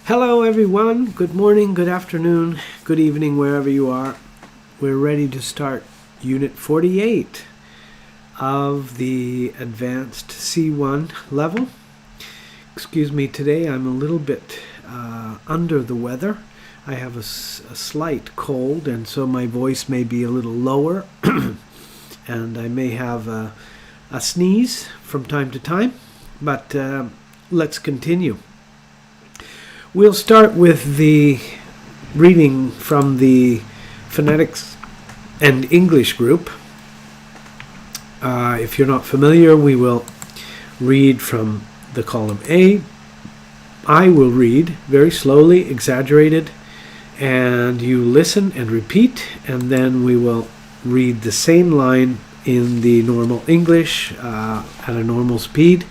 Hello everyone, good morning, good afternoon, good evening, wherever you are. We're ready to start Unit 48 of the Advanced C1 level. Excuse me, today I'm a little bit under the weather. I have a slight cold, and so my voice may be a little lower, and I may have a sneeze from time to time, but let's continue. We'll start with the reading from the phonetics and English group. If you're not familiar, we will read from the column A. I will read very slowly, exaggerated, and you listen and repeat, and then we will read the same line in the normal English at a normal speed.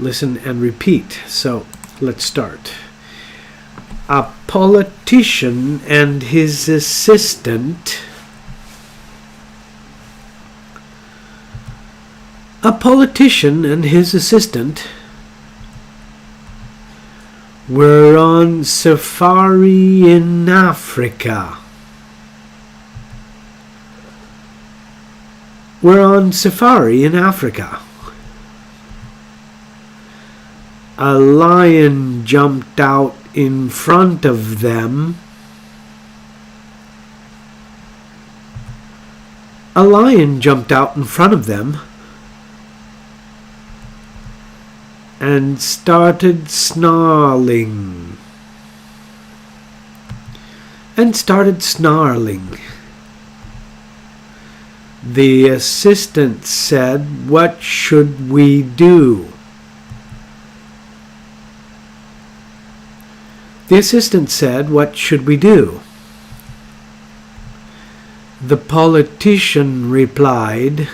Listen and repeat. So let's start. A politician and his assistant. A politician and his assistant were on safari in Africa. A lion jumped out in front of them. And started snarling. The assistant said, "What should we do?" The assistant said, "What should we do?" The politician replied,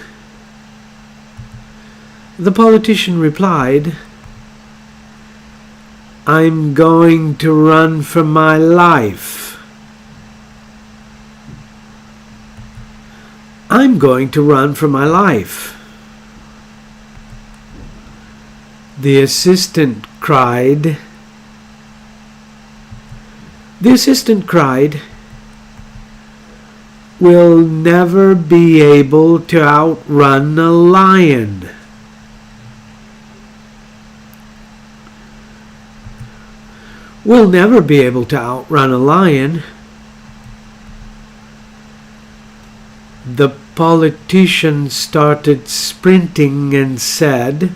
"I'm going to run for my life." The assistant cried, "We'll never be able to outrun a lion." The politician started sprinting and said,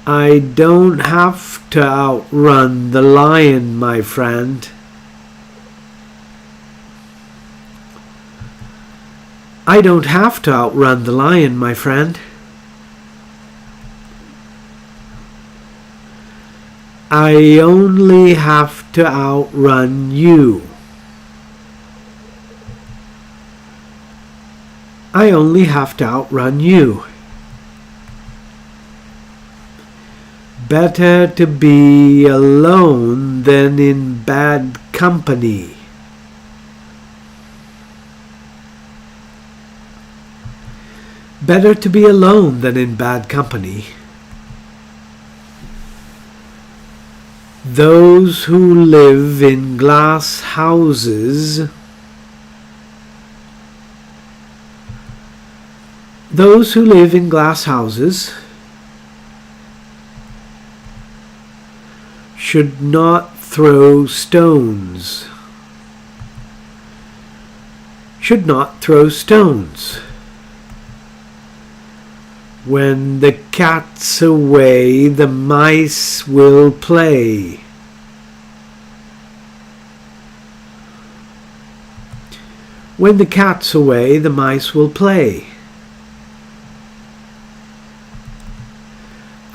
"I don't have to outrun the lion, my friend. I only have to outrun you. Better to be alone than in bad company. Those who live in glass houses should not throw stones. When the cat's away, the mice will play.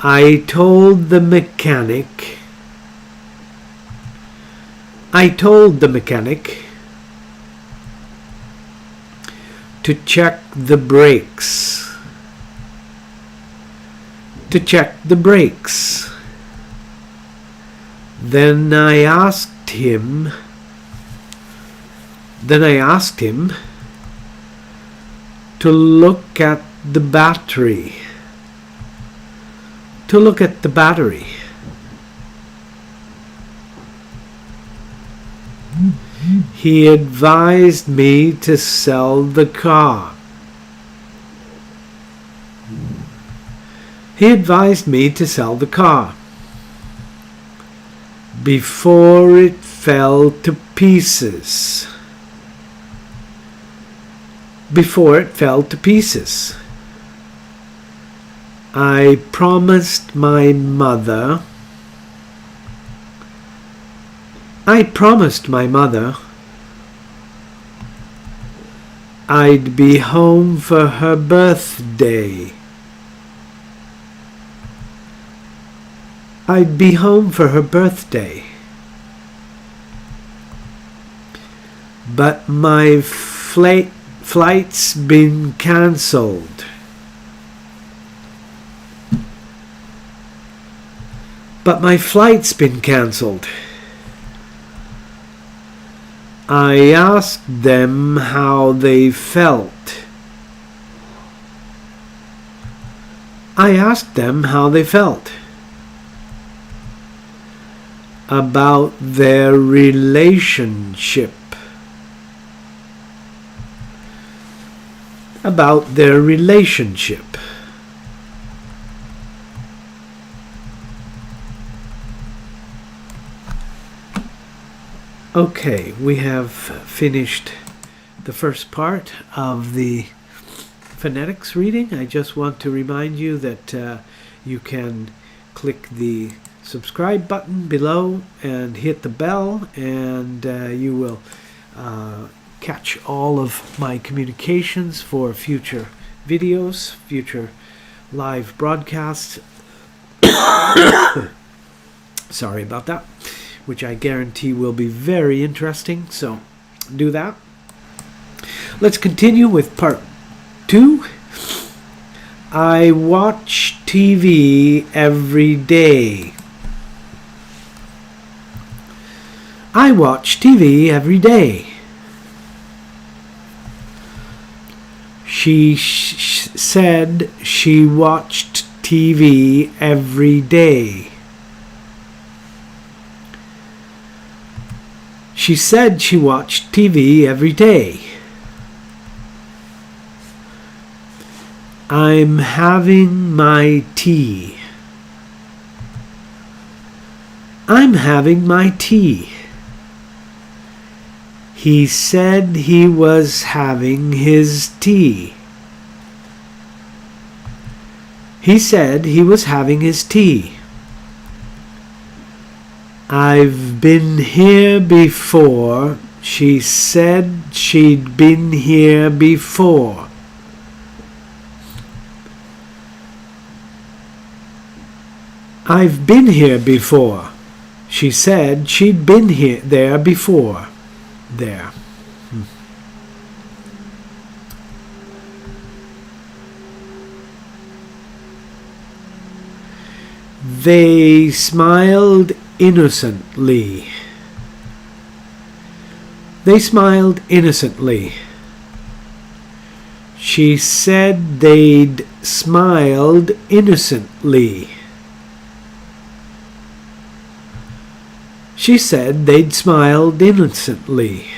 I told the mechanic to check the brakes. Then I asked him Then I asked him to look at the battery. To look at the battery. He advised me to sell the car. He advised me to sell the car before it fell to pieces. Before it fell to pieces. I promised my mother I'd be home for her birthday. I'd be home for her birthday. But my flight's been cancelled. But my flight's been cancelled. I asked them how they felt. I asked them how they felt about their relationship. About their relationship. Okay, we have finished the first part of the phonetics reading. I just want to remind you that you can click the subscribe button below and hit the bell, and you will catch all of my communications for future videos, future live broadcasts. Sorry about that. Which I guarantee will be very interesting, so do that. Let's continue with part 2. I watch TV every day. I watch TV every day. She said she watched TV every day. She said she watched TV every day. I'm having my tea. I'm having my tea. He said he was having his tea. He said he was having his tea. I've been here before. She said she'd been here before. I've been here before. She said she'd been there before. There. They smiled innocently. They smiled innocently. She said they'd smiled innocently. She said they'd smiled innocently.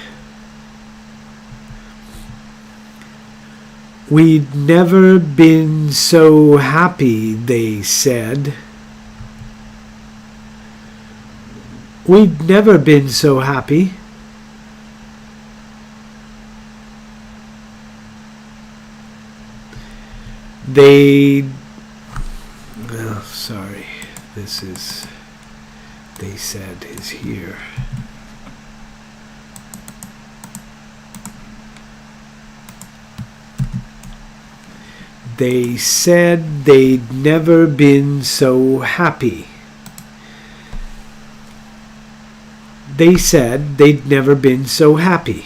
We'd never been so happy, they said. We'd never been so happy. They said is here. They said they'd never been so happy. They said they'd never been so happy.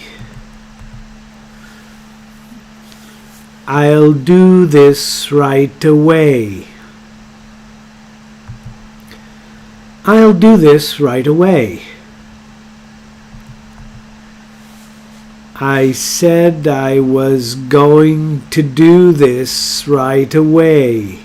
I'll do this right away. I'll do this right away. I said I was going to do this right away.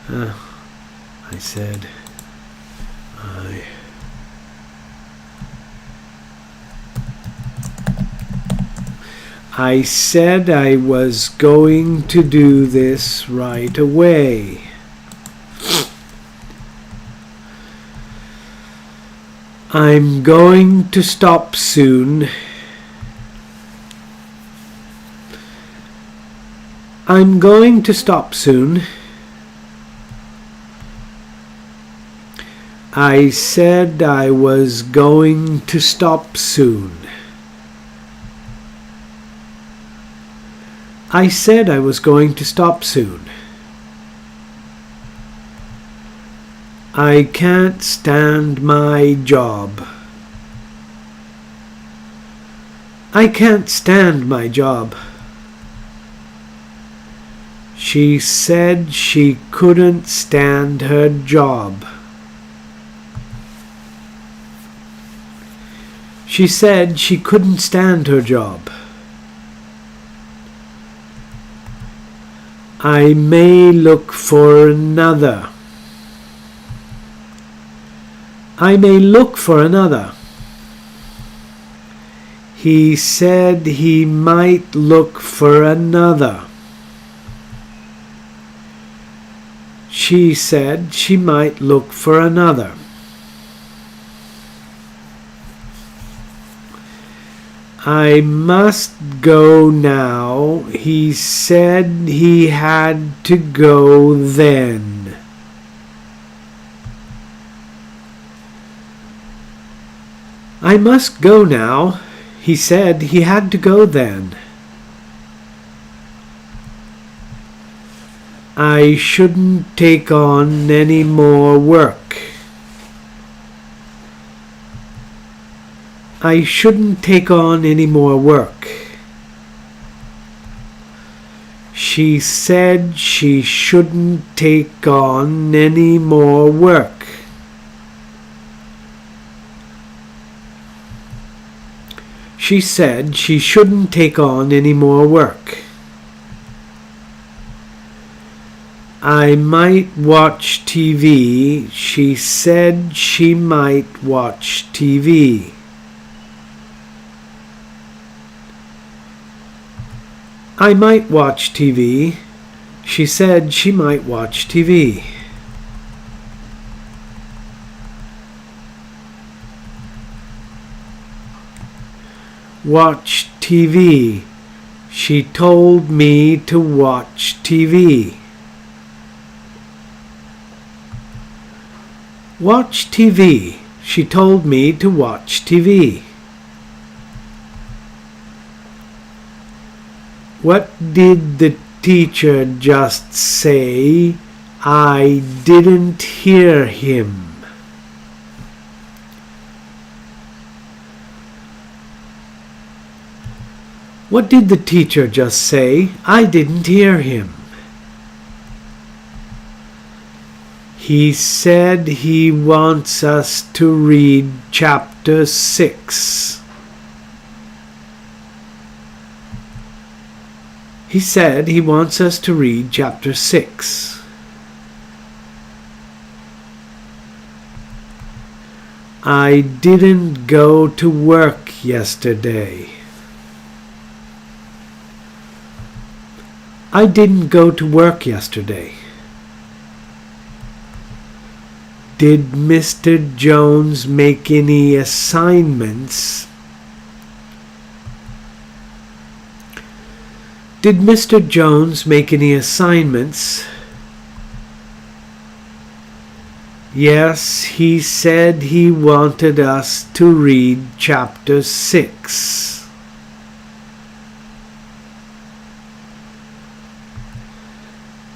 I said I said I was going to do this right away. I'm going to stop soon. I'm going to stop soon. I said I was going to stop soon. I said I was going to stop soon. I can't stand my job. I can't stand my job. She said she couldn't stand her job. She said she couldn't stand her job. I may look for another. I may look for another. He said he might look for another. She said she might look for another. I must go now. He said he had to go then. I must go now. He said he had to go then. I shouldn't take on any more work. I shouldn't take on any more work. She said she shouldn't take on any more work. She said she shouldn't take on any more work. I might watch TV. She said she might watch TV. I might watch TV. She said she might watch TV. Watch TV. She told me to watch TV. Watch TV. She told me to watch TV. What did the teacher just say? I didn't hear him. What did the teacher just say? I didn't hear him. He said he wants us to read chapter 6. He said he wants us to read chapter 6. I didn't go to work yesterday. I didn't go to work yesterday. Did Mr. Jones make any assignments? Did Mr. Jones make any assignments? Yes, he said he wanted us to read chapter 6.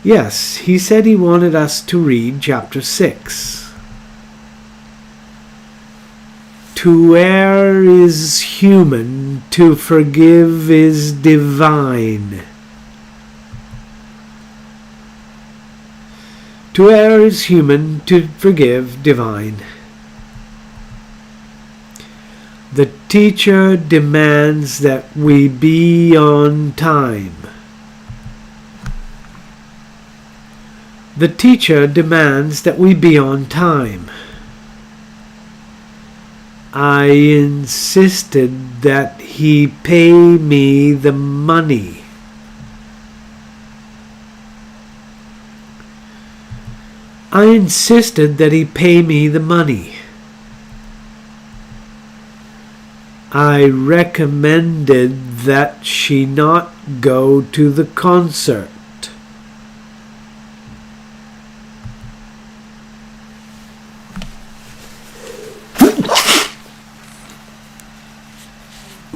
Yes, he said he wanted us to read chapter 6. To err is human, to forgive is divine. To err is human, to forgive divine. The teacher demands that we be on time. The teacher demands that we be on time. I insisted that he pay me the money. I insisted that he pay me the money. I recommended that she not go to the concert.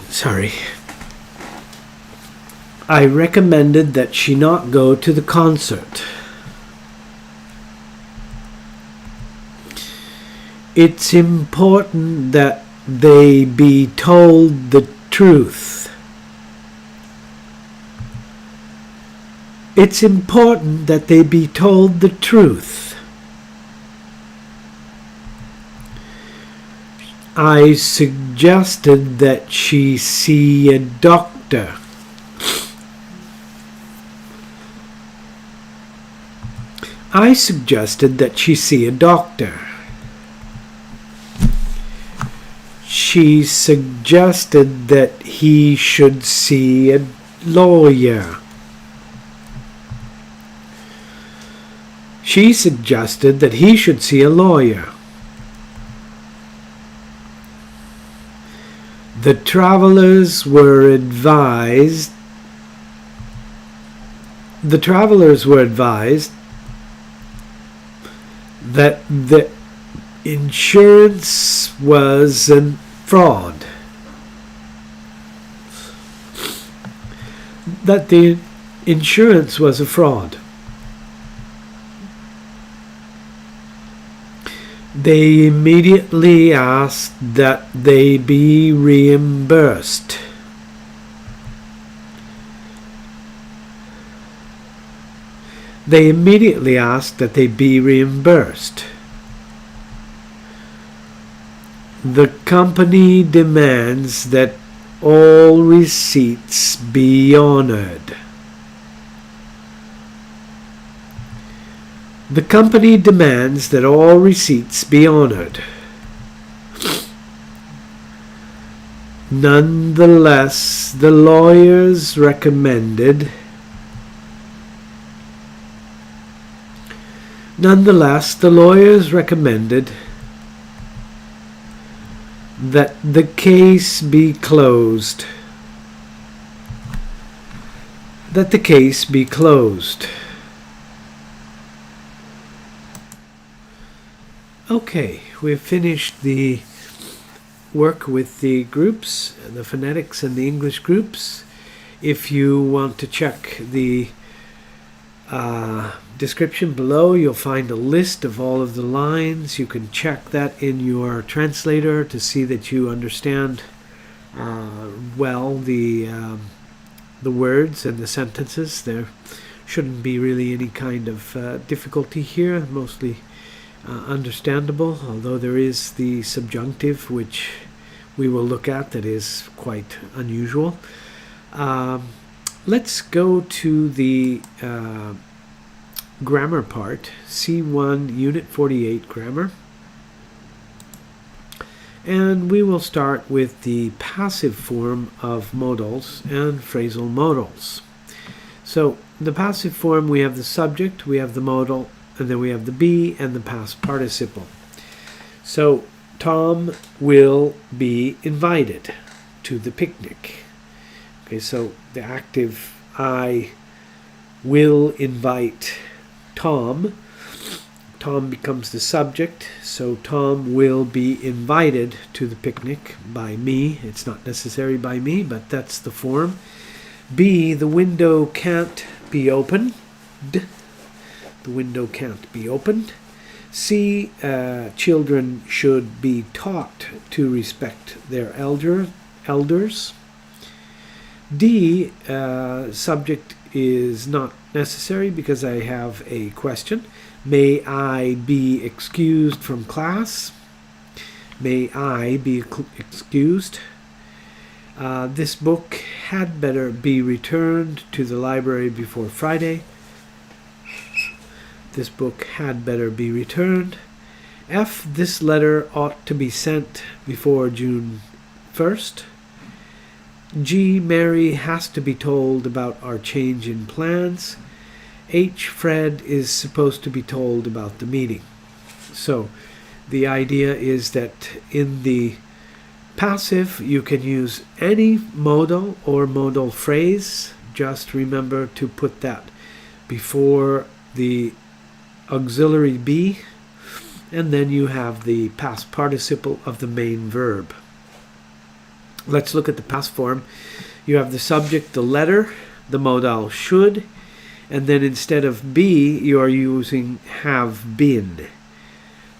Sorry. I recommended that she not go to the concert. It's important that they be told the truth. It's important that they be told the truth. I suggested that she see a doctor. I suggested that she see a doctor. She suggested that he should see a lawyer. She suggested that he should see a lawyer. The travelers were advised that the insurance was a fraud. That the insurance was a fraud. They immediately asked that they be reimbursed. They immediately asked that they be reimbursed. The company demands that all receipts be honored. The company demands that all receipts be honored. Nonetheless, the lawyers recommended that the case be closed. That the case be closed. Okay, we've finished the work with the groups, the phonetics and the English groups. If you want to check the description below, you'll find a list of all of the lines. You can check that in your translator to see that you understand well the words and the sentences. There shouldn't be really any kind of difficulty here, mostly understandable, although there is the subjunctive, which we will look at, that is quite unusual. Let's go to the grammar part, C1 Unit 48 grammar. And we will start with the passive form of modals and phrasal modals. So the passive form, we have the subject, we have the modal, and then we have the be and the past participle. So Tom will be invited to the picnic. Okay, so the active I will invite Tom. Tom becomes the subject, so Tom will be invited to the picnic by me. It's not necessary by me, but that's the form. B, the window can't be opened. The window can't be opened. C, children should be taught to respect their elders. D, subject is not necessary because I have a question. May I be excused from class? May I be excused? This book had better be returned to the library before Friday. This book had better be returned. F. This letter ought to be sent before June 1st. G. Mary has to be told about our change in plans. H. Fred is supposed to be told about the meeting. So the idea is that in the passive you can use any modal or modal phrase. Just remember to put that before the auxiliary be, and then you have the past participle of the main verb. Let's look at the past form. You have the subject, the letter, the modal should, and then instead of be, you are using have been.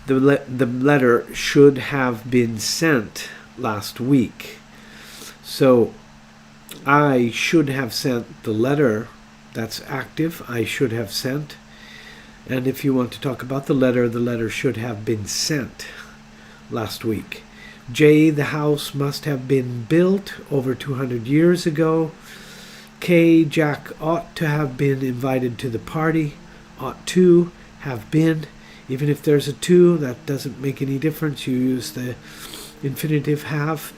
The letter should have been sent last week. So I should have sent the letter. That's active. I should have sent. And if you want to talk about the letter should have been sent last week. J, the house must have been built over 200 years ago. K, Jack ought to have been invited to the party. Ought to have been. Even if there's a to, that doesn't make any difference. You use the infinitive have.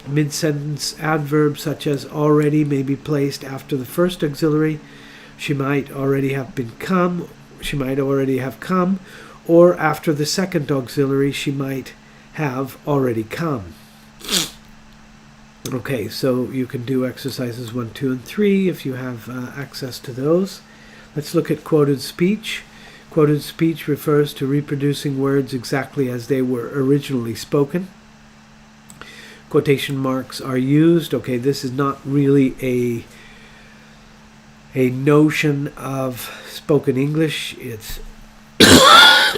Mid-sentence adverbs such as already may be placed after the first auxiliary. She might already have come, or after the second auxiliary, she might have already come. Okay, so you can do exercises 1, 2, and 3 if you have access to those. Let's look at quoted speech. Quoted speech refers to reproducing words exactly as they were originally spoken. Quotation marks are used. Okay, this is not really a notion of spoken English. It's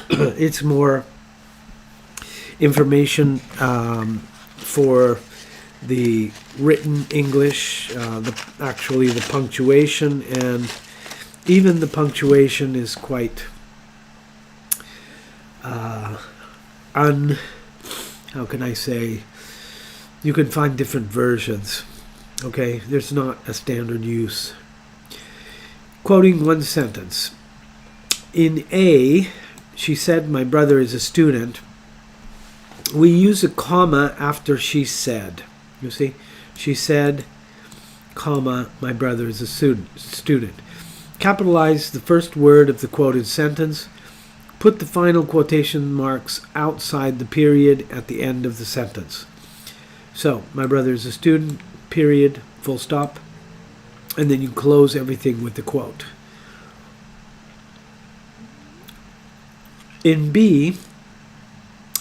it's more information for the written English, actually the punctuation, and even the punctuation is quite how can I say, you can find different versions. Okay, there's not a standard use. Quoting one sentence. In A, she said, my brother is a student. We use a comma after she said. You see, she said, comma, my brother is a student. Capitalize the first word of the quoted sentence. Put the final quotation marks outside the period at the end of the sentence. So, my brother is a student, period, full stop. And then you close everything with the quote. In B,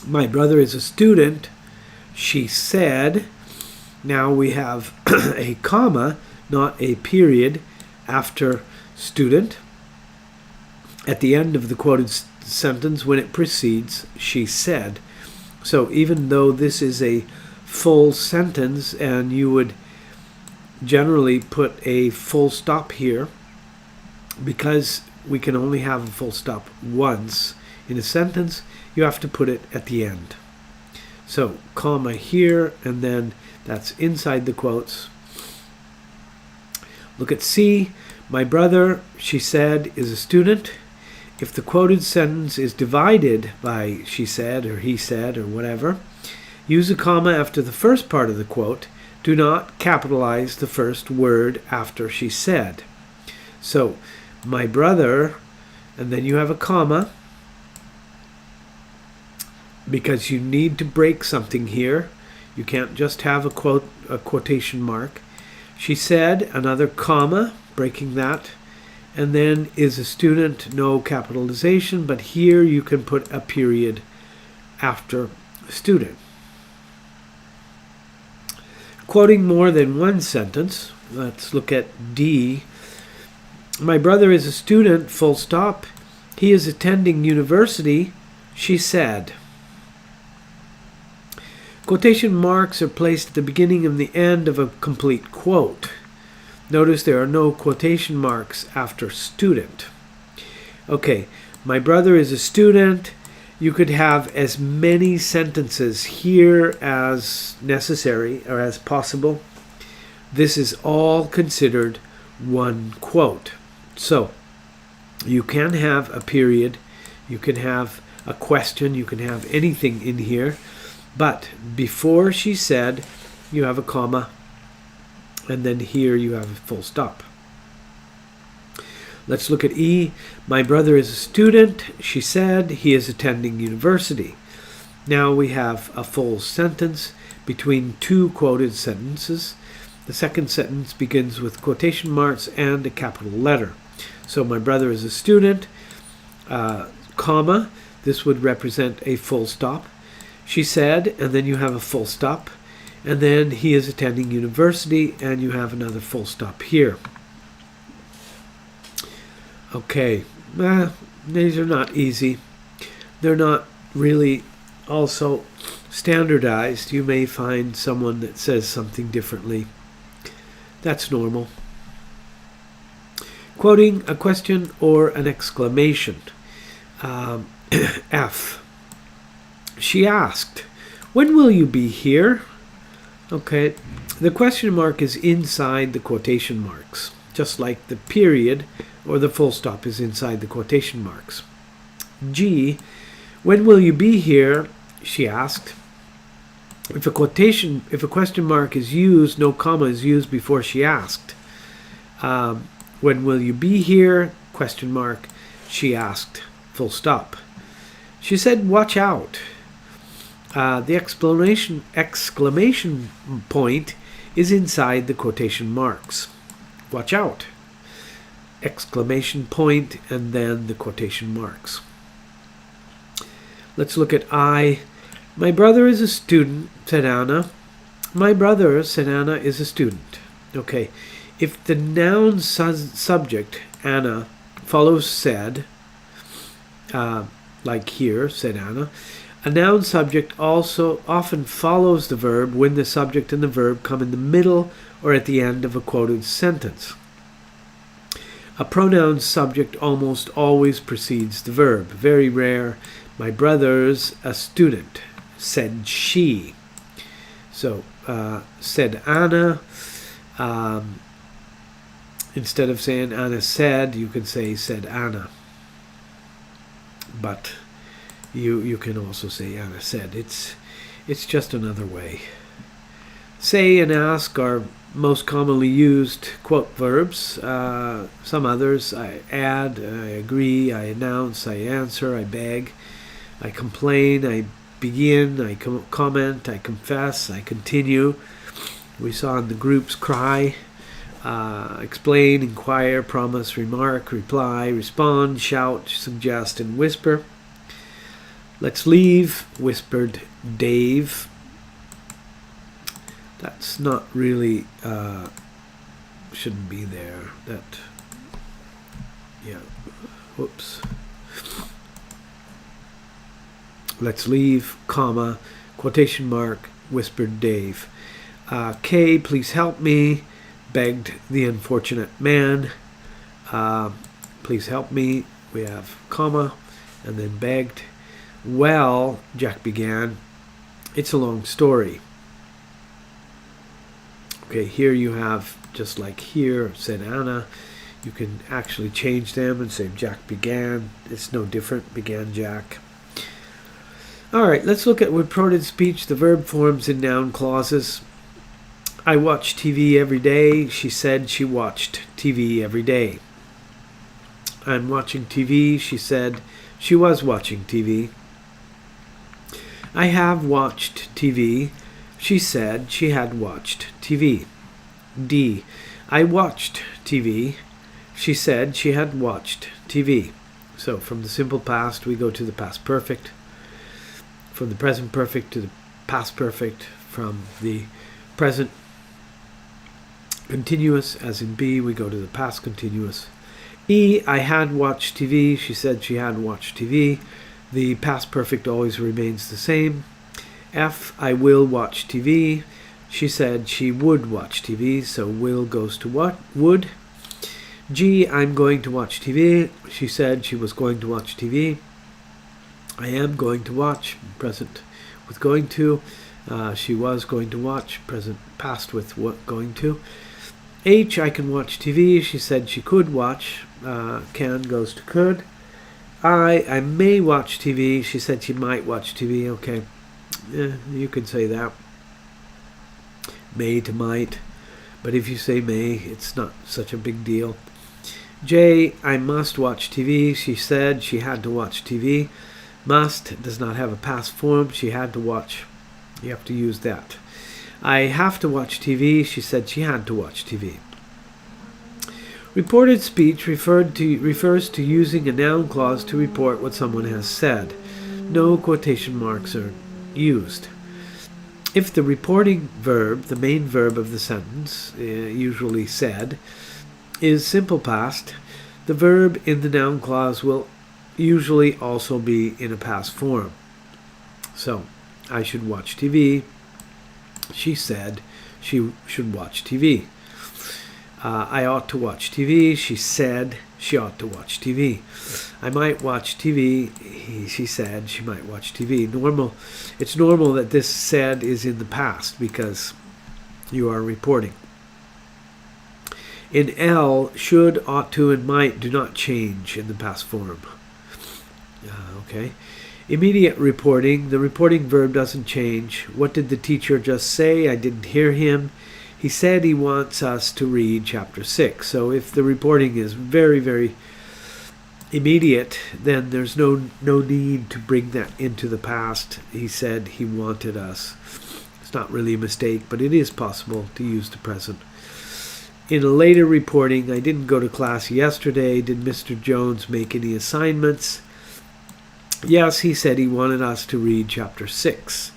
my brother is a student, she said. Now we have a comma, not a period, after student at the end of the quoted sentence when it precedes she said. So even though this is a full sentence and you would generally put a full stop here, because we can only have a full stop once in a sentence, you have to put it at the end. So comma here, and then that's inside the quotes. Look at C. My brother, she said, is a student. If the quoted sentence is divided by she said or he said or whatever, use a comma after the first part of the quote. Do not capitalize the first word after she said. So, my brother, and then you have a comma, because you need to break something here. You can't just have a quotation mark. She said, another comma, breaking that, and then is a student, no capitalization, but here you can put a period after student. Quoting more than one sentence, let's look at D. My brother is a student, full stop. He is attending university, she said. Quotation marks are placed at the beginning and the end of a complete quote. Notice there are no quotation marks after student. Okay, my brother is a student. You could have as many sentences here as necessary or as possible. This is all considered one quote. So you can have a period, you can have a question, you can have anything in here, but before she said, you have a comma, and then here you have a full stop. Let's look at E. My brother is a student. She said he is attending university. Now we have a full sentence between two quoted sentences. The second sentence begins with quotation marks and a capital letter. So my brother is a student, comma, this would represent a full stop. She said, and then you have a full stop. And then he is attending university, and you have another full stop here. Okay, these are not easy. They're not really also standardized. You may find someone that says something differently. That's normal. Quoting a question or an exclamation. F. She asked, "When will you be here?" Okay, the question mark is inside the quotation marks, just like the period or the full stop is inside the quotation marks. G. When will you be here? She asked. If a question mark is used, no comma is used before she asked. When will you be here? Question mark. She asked. Full stop. She said, "Watch out." The exclamation point is inside the quotation marks. Watch out. Exclamation point and then the quotation marks. Let's look at I. My brother is a student, said Anna. My brother, said Anna, is a student. Okay, if the noun subject, Anna, follows said, like here, said Anna, a noun subject also often follows the verb when the subject and the verb come in the middle or at the end of a quoted sentence. A pronoun subject almost always precedes the verb. Very rare. My brother's a student, said she. So, said Anna. Instead of saying Anna said, you can say said Anna. But you can also say Anna said. It's just another way. Say and ask are most commonly used quote verbs. Some others, I add, I agree, I announce, I answer, I beg, I complain, I begin, I comment, I confess, I continue. We saw in the groups cry, explain, inquire, promise, remark, reply, respond, shout, suggest, and whisper. Let's leave, whispered Dave. That's not really, shouldn't be there. That, yeah, whoops. Let's leave, comma, quotation mark, whispered Dave. K, please help me, begged the unfortunate man. Please help me, we have comma, and then begged. Well, Jack began, it's a long story. Okay, here you have, just like here, said Anna, you can actually change them and say Jack began. It's no different, began Jack. All right, let's look at reported speech, the verb forms in noun clauses. I watch TV every day. She said she watched TV every day. I'm watching TV. She said she was watching TV. I have watched TV. She said she had watched TV. D. I watched TV. She said she had watched TV. So from the simple past, we go to the past perfect. From the present perfect to the past perfect. From the present continuous, as in B, we go to the past continuous. E. I had watched TV. She said she had watched TV. The past perfect always remains the same. F. I will watch TV. She said she would watch TV, so will goes to what? Would. G, I'm going to watch TV. She said she was going to watch TV. I am going to watch, present with going to. She was going to watch, present past with what going to. H, I can watch TV. She said she could watch. Can goes to could. I may watch TV. She said she might watch TV. Okay, you could say that. May to might. But if you say may, it's not such a big deal. J, I must watch TV. She said she had to watch TV. Must does not have a past form. She had to watch. You have to use that. I have to watch TV. She said she had to watch TV. Reported speech refers to using a noun clause to report what someone has said. No quotation marks are used. If the reporting verb, the main verb of the sentence, usually said, is simple past, the verb in the noun clause will usually also be in a past form. So, I should watch TV. She said she should watch TV. I ought to watch TV. She said she ought to watch TV. I might watch TV. She said she might watch TV. It's normal that this said is in the past because you are reporting. In L, should, ought to, and might do not change in the past form. Okay. Immediate reporting. The reporting verb doesn't change. What did the teacher just say? I didn't hear him. He said he wants us to read chapter 6. So if the reporting is very, very immediate, then there's no need to bring that into the past. He said he wanted us. It's not really a mistake, but it is possible to use the present. In a later reporting, I didn't go to class yesterday. Did Mr. Jones make any assignments? Yes, he said he wanted us to read chapter 6.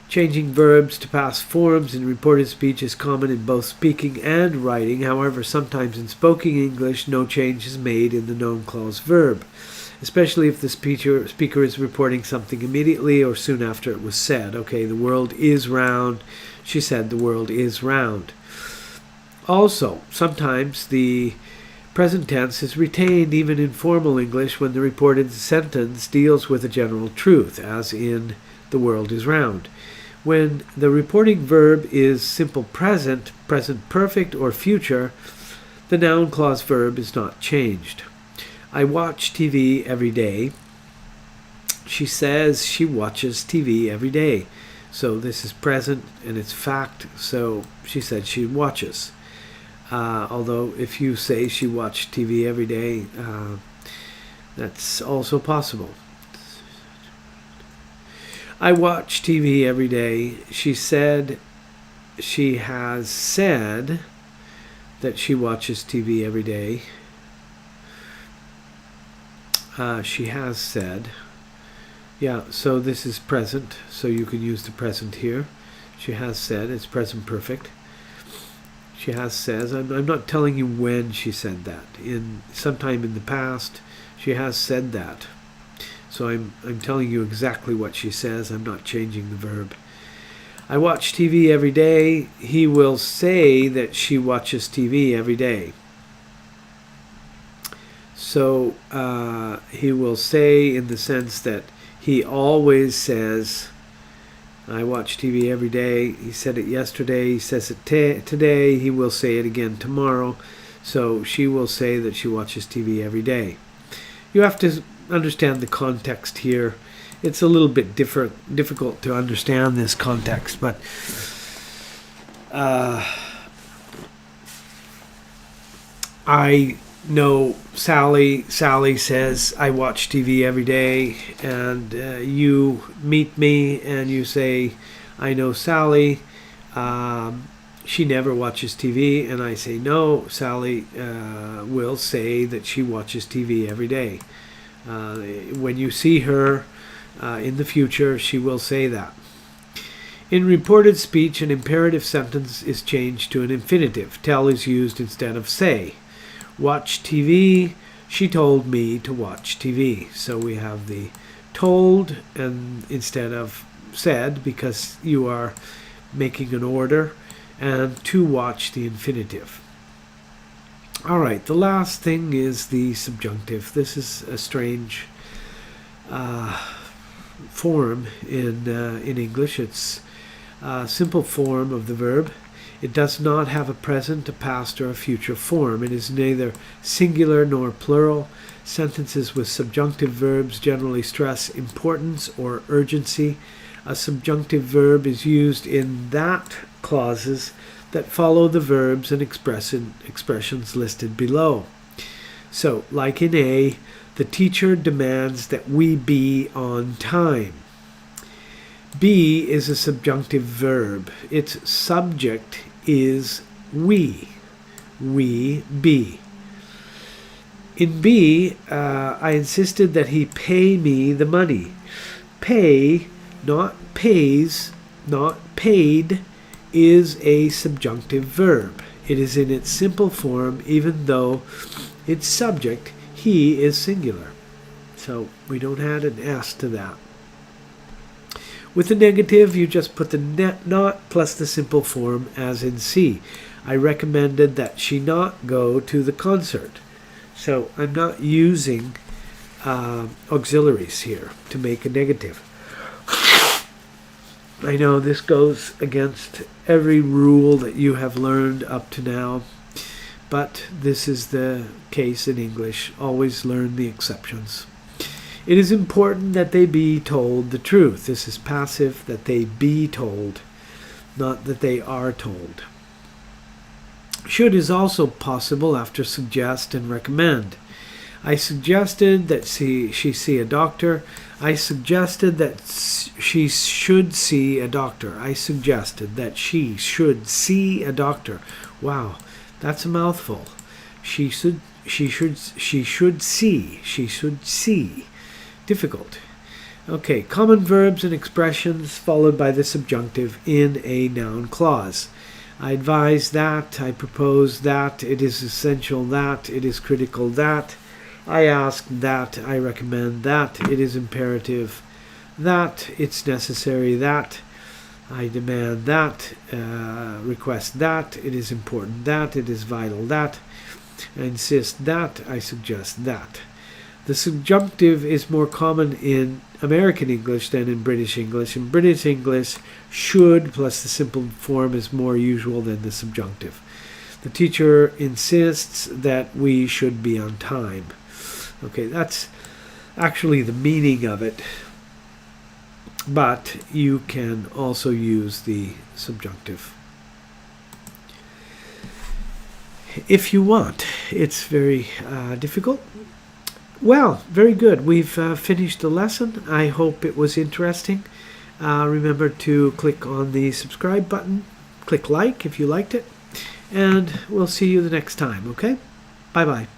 Changing verbs to past forms in reported speech is common in both speaking and writing. However, sometimes in spoken English, no change is made in the noun clause verb, especially if the speaker is reporting something immediately or soon after it was said. Okay, the world is round. She said the world is round. Also, sometimes the present tense is retained even in formal English when the reported sentence deals with a general truth, as in the world is round. When the reporting verb is simple present, present perfect, or future, the noun clause verb is not changed. I watch TV every day. She says she watches TV every day. So this is present and it's fact, so she said she watches. Although if you say she watched TV every day, that's also possible. I watch TV every day. She said she has said that she watches TV every day. She has said. Yeah, so this is present, so you can use the present here. She has said, it's present perfect. She has says. I'm not telling you when she said that. Sometime in the past, she has said that. So I'm telling you exactly what she says. I'm not changing the verb. I watch TV every day. He will say that she watches TV every day. So he will say in the sense that he always says, I watch TV every day. He said it yesterday. He says it today. He will say it again tomorrow. So she will say that she watches TV every day. You have to understand the context here. It's a little bit difficult to understand this context, but I know Sally. Sally says, I watch TV every day, and you meet me and you say, I know Sally. She never watches TV, and I say, no, Sally will say that she watches TV every day. When you see her in the future, she will say that. In reported speech, an imperative sentence is changed to an infinitive. Tell is used instead of say. Watch TV. She told me to watch TV. So we have the told and instead of said, because you are making an order, and to watch the infinitive. All right, the last thing is the subjunctive. This is a strange form in English. It's a simple form of the verb. It does not have a present, a past, or a future form. It is neither singular nor plural. Sentences with subjunctive verbs generally stress importance or urgency. A subjunctive verb is used in that clauses that follow the verbs and expressions listed below. So, like in A, the teacher demands that we be on time. Be is a subjunctive verb. Its subject is we. We be. In B, I insisted that he pay me the money. Pay, not pays, not paid, is a subjunctive verb. It is in its simple form, even though its subject, he, is singular. So we don't add an S to that. With the negative, you just put the not plus the simple form as in C. I recommended that she not go to the concert. So I'm not using auxiliaries here to make a negative. I know this goes against every rule that you have learned up to now, but this is the case in English. Always learn the exceptions. It is important that they be told the truth. This is passive, that they be told, not that they are told. Should is also possible after suggest and recommend. I suggested that she see a doctor. I suggested that she should see a doctor. I suggested that she should see a doctor. Wow, that's a mouthful. She should see. Difficult. Okay, common verbs and expressions followed by the subjunctive in a noun clause. I advise that, I propose that, it is essential that, it is critical that, I ask that, I recommend that, it is imperative that, it's necessary that, I demand that, request that, it is important that, it is vital that, I insist that, I suggest that. The subjunctive is more common in American English than in British English. In British English, should plus the simple form is more usual than the subjunctive. The teacher insists that we should be on time. Okay, that's actually the meaning of it. But you can also use the subjunctive if you want. It's very difficult. Well, very good. We've finished the lesson. I hope it was interesting. Remember to click on the subscribe button. Click like if you liked it. And we'll see you the next time, okay? Bye-bye.